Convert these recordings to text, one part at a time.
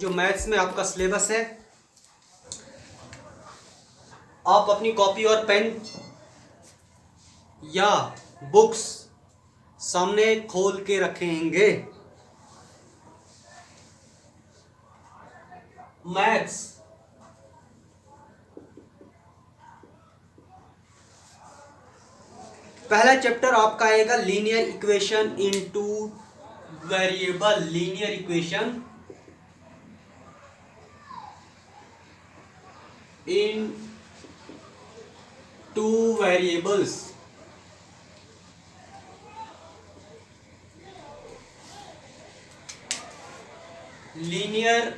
जो मैथ्स में आपका सिलेबस है, आप अपनी कॉपी और पेन या बुक्स सामने खोल के रखेंगे। मैथ्स पहला चैप्टर आपका आएगा linear equation into variable. Linear equation in two variables. Linear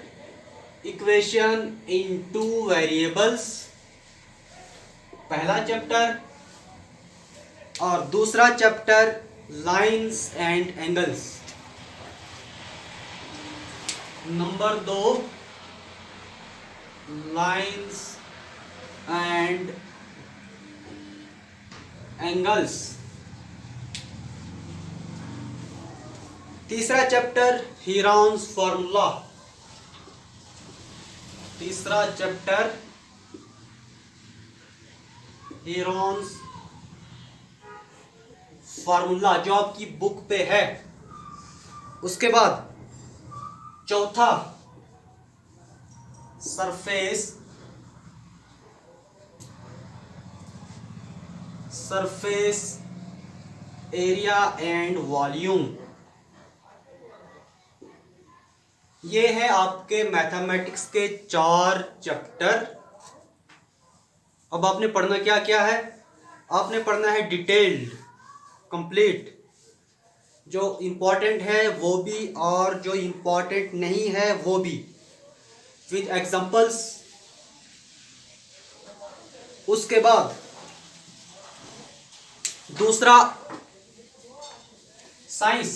equation in two variables पहला चैप्टर, और दूसरा chapter lines and angles. Number 2 lines and angles. तीसरा चैप्टर हीरॉन्स फॉर्मूला। तीसरा चैप्टर हीरॉन्स फार्मूला जो आपकी बुक पे है। उसके बाद चौथा सरफेस एरिया एंड वॉल्यूम। ये है आपके मैथमेटिक्स के 4 चैप्टर। अब आपने पढ़ना क्या क्या है? आपने पढ़ना है डिटेल्ड, कंप्लीट, जो इम्पोर्टेंट है वो भी और जो इम्पोर्टेंट नहीं है वो भी, विद एग्जांपल्स। उसके बाद दूसरा साइंस।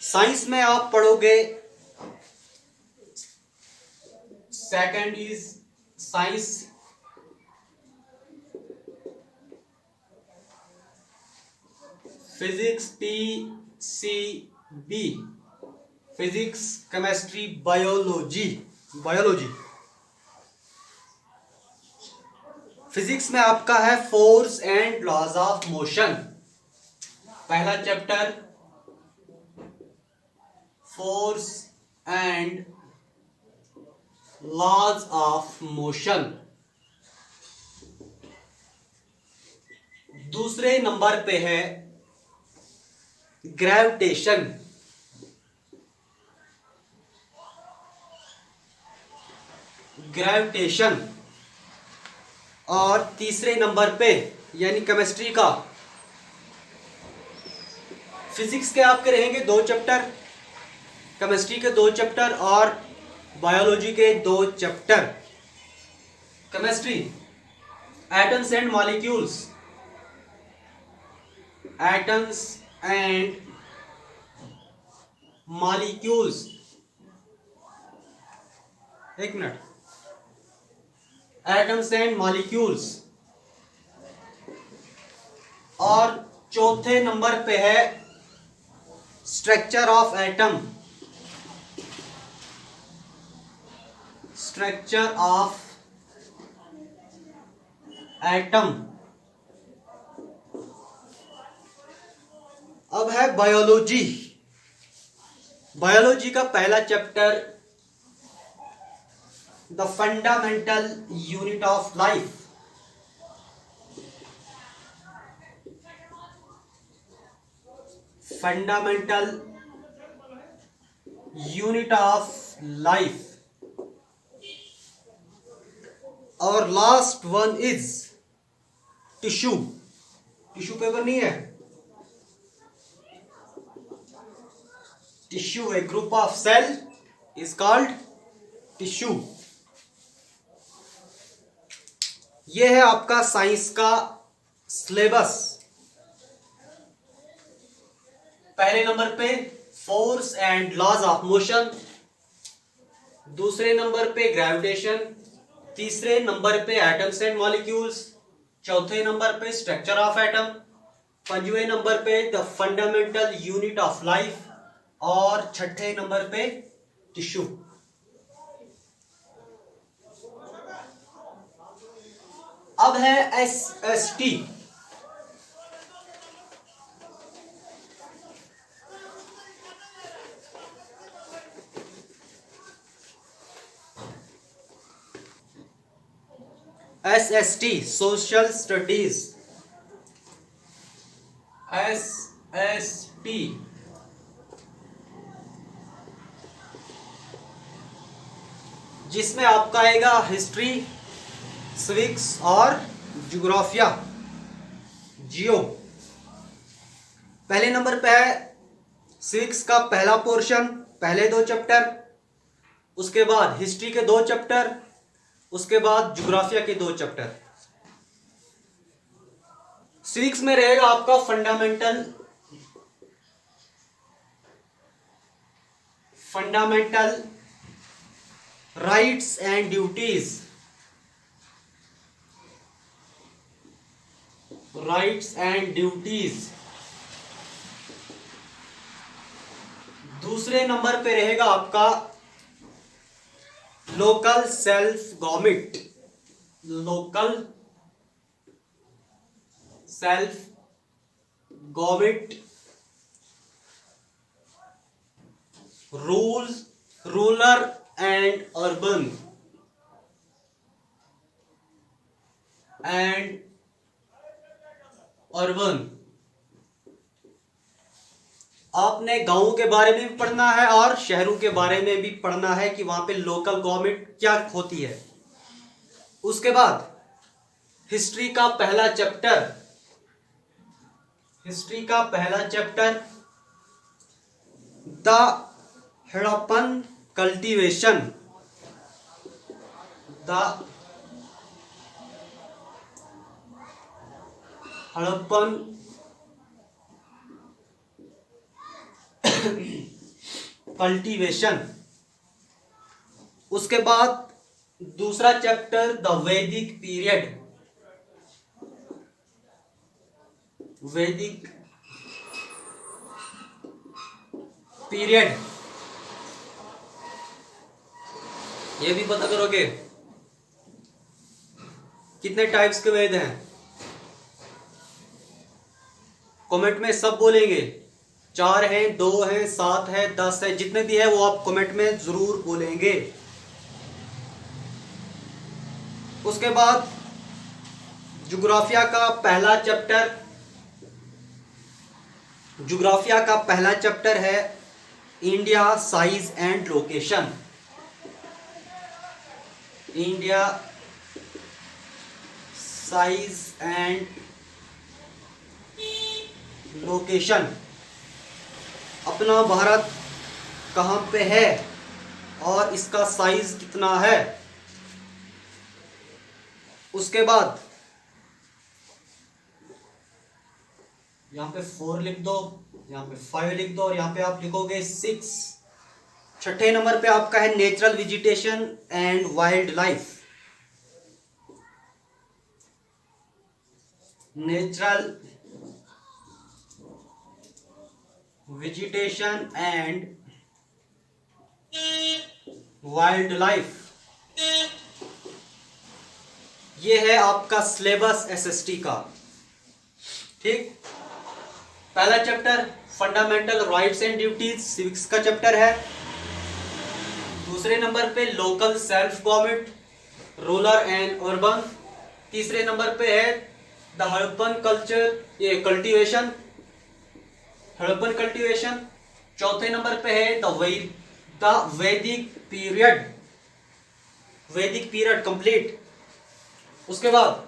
साइंस में आप पढ़ोगे, second is science physics PCB, physics chemistry biology. Physics में आपका है force and laws of motion. पहला chapter force and laws of motion. दूसरे नंबर पे है ग्रेविटेशन। और तीसरे नंबर पे यानी केमिस्ट्री का, फिजिक्स के आपके रहेंगे 2 चैप्टर, केमिस्ट्री के 2 चैप्टर और बायोलॉजी के 2 chapter. Chemistry atoms and molecules. एक मिनट, एटम्स एंड मॉलिक्यूल्स। और चौथे नंबर पे है स्ट्रक्चर ऑफ एटम। अब है बायोलॉजी। बायोलॉजी का पहला chapter the fundamental unit of life. Fundamental unit of life. और last one is tissue. Tissue paper नहीं है, tissue, a group of cell is called tissue. यह है आपका साइंस का सिलेबस। पहले नंबर पे force and laws of motion, दूसरे नंबर पे ग्रेविटेशन, तीसरे नंबर पे एटम्स एंड मॉलिक्यूल्स, चौथे नंबर पे स्ट्रक्चर ऑफ एटम, 5वें नंबर पे the fundamental unit of life और 6ठे नंबर पे टिश्यू। अब है SST। SST social studies. SST जिसमें आपका आएगा हिस्ट्री, सिविक्स और ज्योग्राफिया, जियो। पहले नंबर पे है सिविक्स का पहला पोर्शन, पहले 2 चैप्टर, उसके बाद हिस्ट्री के 2 चैप्टर, उसके बाद ज्योग्राफिया के 2 चैप्टर। सिविक्स में रहेगा आपका fundamental rights and duties, rights and duties. दूसरे नंबर पे रहेगा आपका local self government, local self government, rural and urban आपने गांवों के बारे में भी पढ़ना है और शहरों के बारे में भी पढ़ना है कि वहां पे लोकल गवर्नमेंट क्या होती है। उसके बाद हिस्ट्री का पहला चैप्टर, हिस्ट्री का पहला chapter the Harappan cultivation, the Harappan cultivation. उसके बाद दूसरा चैप्टर द वैदिक पीरियड, वैदिक पीरियड। ये भी पता करोगे कितने टाइप्स के वेद हैं, कमेंट में सब बोलेंगे। 4 हैं, 2 हैं, 7 है, 10 है, जितने भी है वो आप कमेंट में जरूर बोलेंगे। उसके बाद ज्योग्राफिया का पहला चैप्टर, ज्योग्राफिया का पहला चैप्टर है India size and location, India size and location. अपना भारत कहाँ पे है और इसका साइज कितना है। उसके बाद यहाँ पे 4 लिख दो, यहाँ पे 5 लिख दो और यहाँ पे आप लिखोगे 6। 6ठे नंबर पे आपका है natural vegetation and wild life, natural vegetation and wild life. ये है आपका सिलेबस एसएसटी का। ठीक, पहला chapter fundamental rights and duties, civics का चैप्टर है। दूसरे नंबर पे local self government, rural and urban. तीसरे नंबर पे है द हड़प्पन कल्चर, ये कल्टीवेशन, हड़प्पन कल्टीवेशन। चौथे नंबर पे है द वैदिक पीरियड, वैदिक पीरियड कंप्लीट। उसके बाद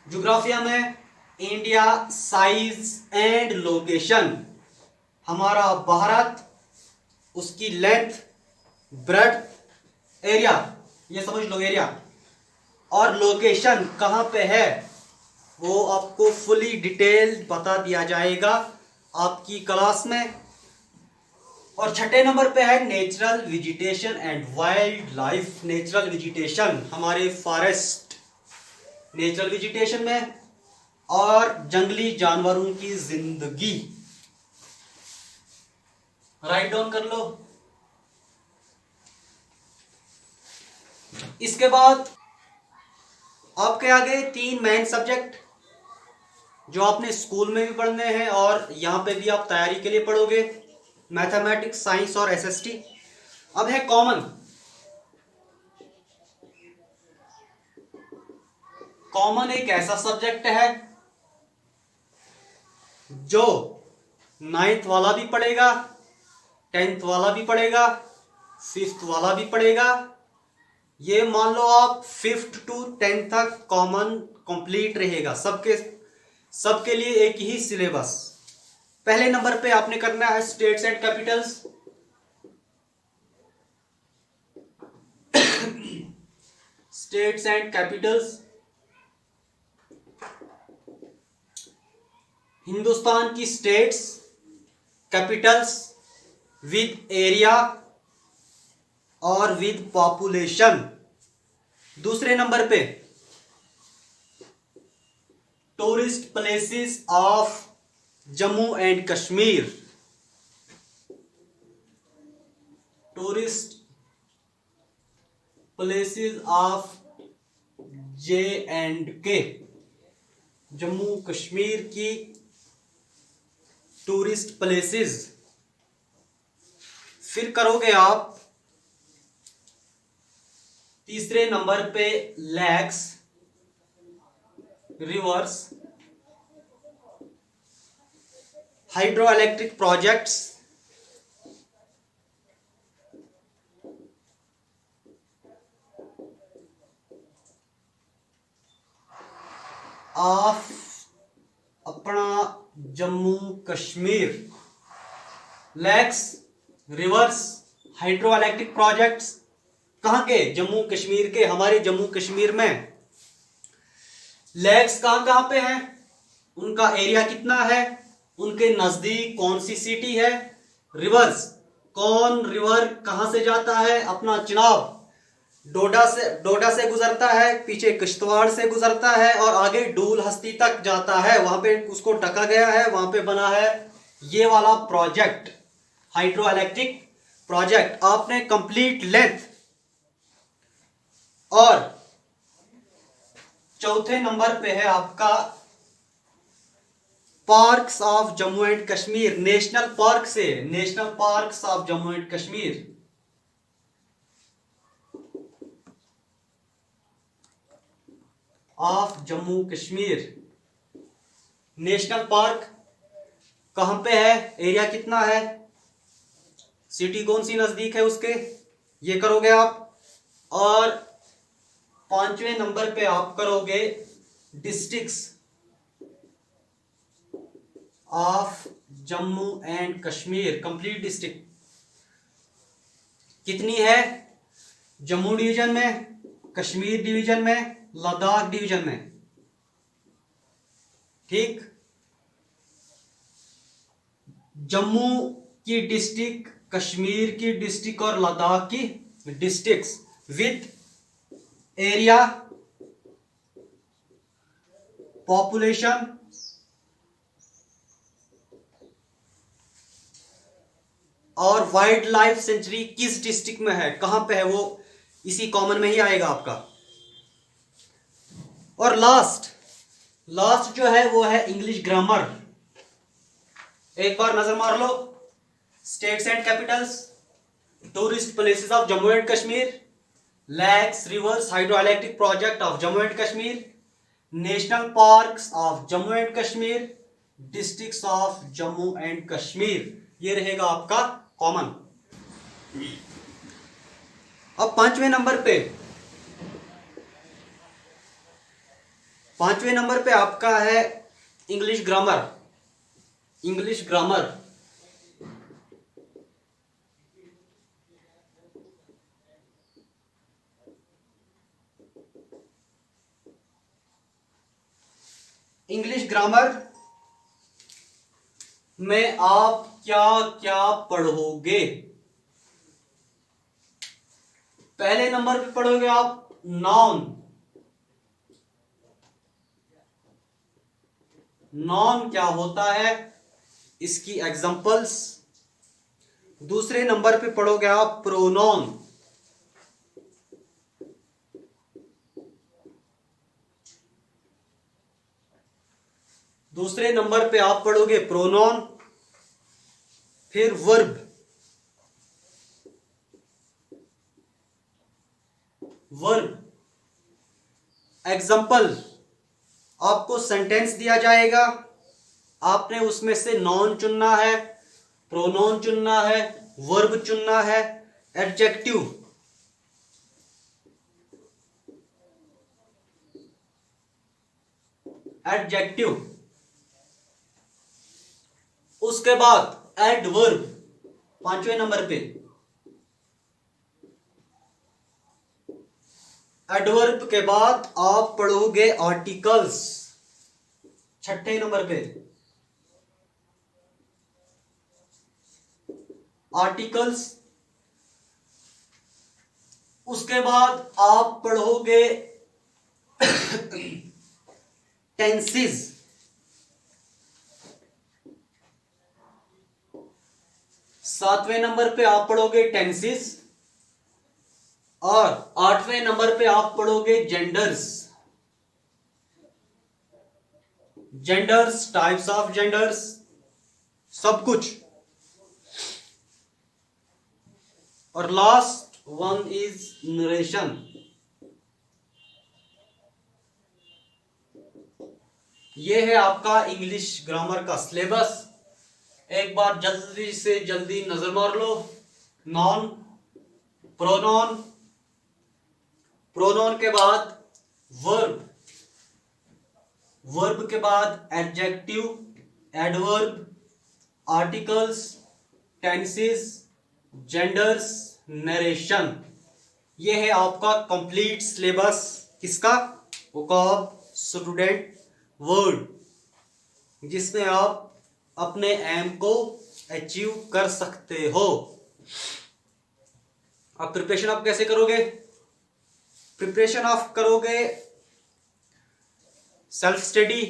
ज्योग्राफिया में इंडिया साइज एंड लोकेशन, हमारा भारत, उसकी लेंथ, ब्रेड्थ, एरिया, ये समझ लो एरिया, और लोकेशन कहाँ पे है वो आपको फुली डिटेल बता दिया जाएगा आपकी क्लास में। और 6ठे नंबर पे है natural vegetation and wild life. Natural vegetation हमारे फॉरेस्ट, नेचुरल वेजिटेशन में और जंगली जानवरों की जिंदगी। राइट डाउन कर लो। इसके बाद आपके आगे 3 मेन सब्जेक्ट जो आपने स्कूल में भी पढ़ने हैं और यहां पे भी आप तैयारी के लिए पढ़ोगे, मैथमेटिक्स, साइंस और एसएसटी। अब है कॉमन। कॉमन एक ऐसा सब्जेक्ट है जो 9th वाला भी पढ़ेगा, 10th वाला भी पढ़ेगा, 5th वाला भी पढ़ेगा। ये मान लो आप 5th to 10th तक कॉमन कंप्लीट रहेगा, सबके लिए एक ही सिलेबस। पहले नंबर पे आपने करना है states and capitals. States and capitals, Hindustan की स्टेट्स, कैपिटल्स विद एरिया और विद पॉपुलेशन। दूसरे नंबर पे tourist places of Jammu and Kashmir. Tourist places of J&K, Jammu Kashmir की टूरिस्ट प्लेसेस। फिर करोगे आप तीसरे नंबर पे lakes, rivers, hydro electric projects of अपना Jammu Kashmir. Lakes, rivers, hydro electric projects कहां के? जम्मू कश्मीर के। हमारे जम्मू कश्मीर में लेक्स कहां कहां पे हैं, उनका एरिया कितना है, उनके नजदीक कौन सी सिटी है। रिवर्स, कौन रिवर कहां से जाता है? अपना चिनाब, डोडा से गुजरता है, पीछे किश्तवाड़ से गुजरता है और आगे डूल हस्ती तक जाता है। वहां पे उसको ढका गया है, वहां पे बना है ये वाला प्रोजेक्ट, हाइड्रो इलेक्ट्रिक प्रोजेक्ट। आपने कंप्लीट लेंथ। और चौथे नंबर पे है आपका parks of Jammu and Kashmir. National park से, national parks of Jammu and Kashmir. Of Jammu Kashmir national park कहां पे है, एरिया कितना है, सिटी कौन सी नजदीक है उसके, ये करोगे आप। और 5वें नंबर पे आप करोगे districts of Jammu and Kashmir. Complete district कितनी है? जम्मू डिवीजन में, कश्मीर डिवीजन में, लद्दाख डिवीजन में। ठीक, जम्मू की डिस्ट्रिक्ट, कश्मीर की डिस्ट्रिक्ट और लद्दाख की डिस्ट्रिक्ट्स विद एरिया, पॉपुलेशन और वाइल्ड लाइफ सेंचुरी किस डिस्ट्रिक्ट में है, कहां पे है, वो इसी कॉमन में ही आएगा आपका। और लास्ट जो है वो है इंग्लिश ग्रामर। एक बार नजर मार लो। States and capitals, tourist places of Jammu and Kashmir, lakes, rivers, hydro electric project of Jammu and Kashmir, national parks of Jammu and Kashmir, districts of Jammu and Kashmir. ये रहेगा आपका कॉमन। अब पांचवें नंबर पे आपका है English grammar. English grammar English grammar में आप क्या क्या पढ़ोगे? पहले नंबर पे पढ़ोगे आप नाउन। नॉन क्या होता है, इसकी एग्जांपल्स। दूसरे नंबर पे पढ़ोगे आप प्रोनॉन। दूसरे नंबर पे आप पढ़ोगे प्रोनॉन, फिर वर्ब। वर्ब एग्जाम्पल, आपको सेंटेंस दिया जाएगा, आपने उसमें से नॉन चुनना है, प्रोनॉन चुनना है, वर्ब चुनना है, एडजेक्टिव। एडजेक्टिव उसके बाद एडवर्ब, पांचवें नंबर पे। एडवर्ब के बाद आप पढ़ोगे आर्टिकल्स, छठे नंबर पे। आर्टिकल्स उसके बाद आप पढ़ोगे टेंसेस। सातवें नंबर पे आप पढ़ोगे टेंसेस, और आठवें नंबर पे आप पढ़ोगे genders. Genders, types of genders, सब कुछ। और लास्ट वन इज नरेशन। ये है आपका इंग्लिश ग्रामर का सिलेबस। एक बार जल्दी से जल्दी नजर मार लो। नॉन, प्रोनॉन, प्रोनॉन के बाद वर्ब, वर्ब के बाद adjective, adverb, articles, tenses, genders, narration. ये है आपका कंप्लीट सिलेबस। किसका? वोकैब स्टूडेंट वर्ड, जिसमें आप अपने एम को अचीव कर सकते हो। अब प्रिपरेशन आप कैसे करोगे? प्रिपरेशन आप करोगे सेल्फ स्टडी,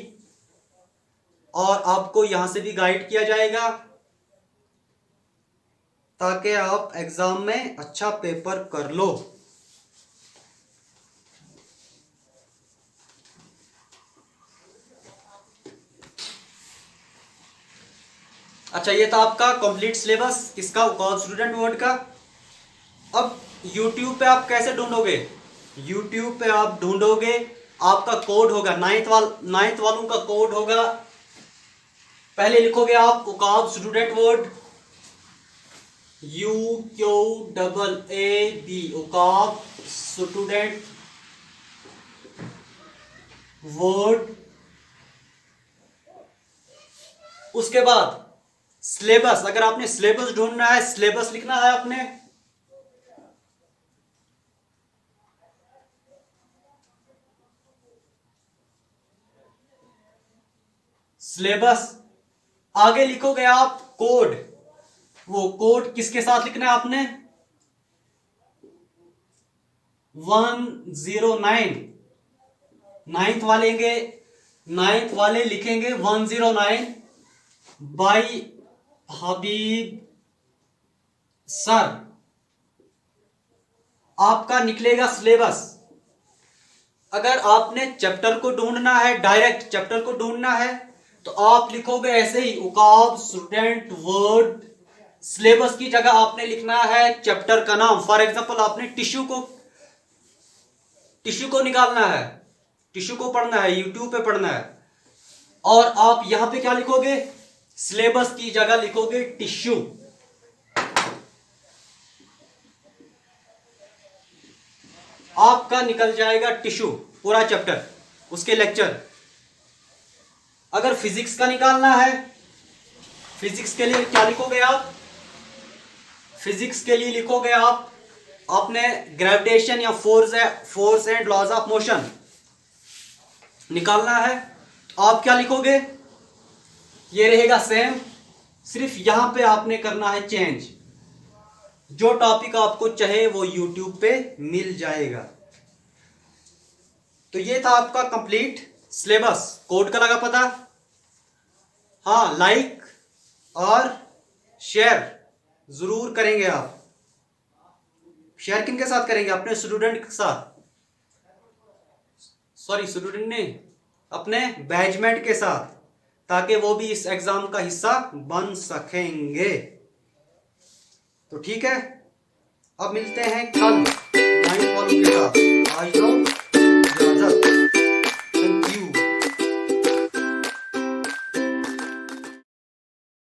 और आपको यहां से भी गाइड किया जाएगा, ताकि आप एग्जाम में अच्छा पेपर कर लो। अच्छा, ये था आपका कंप्लीट सिलेबस। किसका? वोकैब स्टूडेंट वर्ड का। अब YouTube पे आप कैसे ढूंढोगे? YouTube पे आप ढूंढोगे, आपका कोड होगा नाइन्थ वालों का कोड होगा। पहले लिखोगे आप vocab student word, UQAAB, vocab student word. उसके बाद सिलेबस, अगर आपने सिलेबस ढूंढना है, सिलेबस लिखना है आपने। सिलेबस आगे लिखोगे आप कोड। वो कोड किसके साथ लिखना है आपने? 109। नाइन्थ वाले लिखेंगे 109 बाई हबीब सर। आपका निकलेगा सिलेबस। अगर आपने चैप्टर को ढूंढना है, डायरेक्ट चैप्टर को ढूंढना है, तो आप लिखोगे ऐसे ही वोकैब स्टूडेंट वर्ड। सिलेबस की जगह आपने लिखना है चैप्टर का नाम। फॉर एग्जांपल, आपने टिश्यू को निकालना है, टिश्यू को पढ़ना है, यूट्यूब पे पढ़ना है, और आप यहां पे क्या लिखोगे? सिलेबस की जगह लिखोगे टिश्यू। आपका निकल जाएगा टिश्यू पूरा चैप्टर, उसके लेक्चर। अगर फिजिक्स का निकालना है, फिजिक्स के लिए क्या लिखोगे आप? फिजिक्स के लिए लिखोगे आप अपने ग्रेविटेशन या force and laws of motion निकालना है, तो आप क्या लिखोगे? ये रहेगा सेम, सिर्फ यहां पे आपने करना है चेंज। जो टॉपिक आपको चाहे वो यूट्यूब पे मिल जाएगा। तो ये था आपका कंप्लीट सिलेबस। कोड का लगा पता? हाँ, लाइक और शेयर जरूर करेंगे आप। शेयर किन के साथ करेंगे? अपने स्टूडेंट के साथ, सॉरी स्टूडेंट ने अपने बैचमेट के साथ, ताकि वो भी इस एग्जाम का हिस्सा बन सकेंगे। तो ठीक है, अब मिलते हैं कल 9 फॉलो के साथ।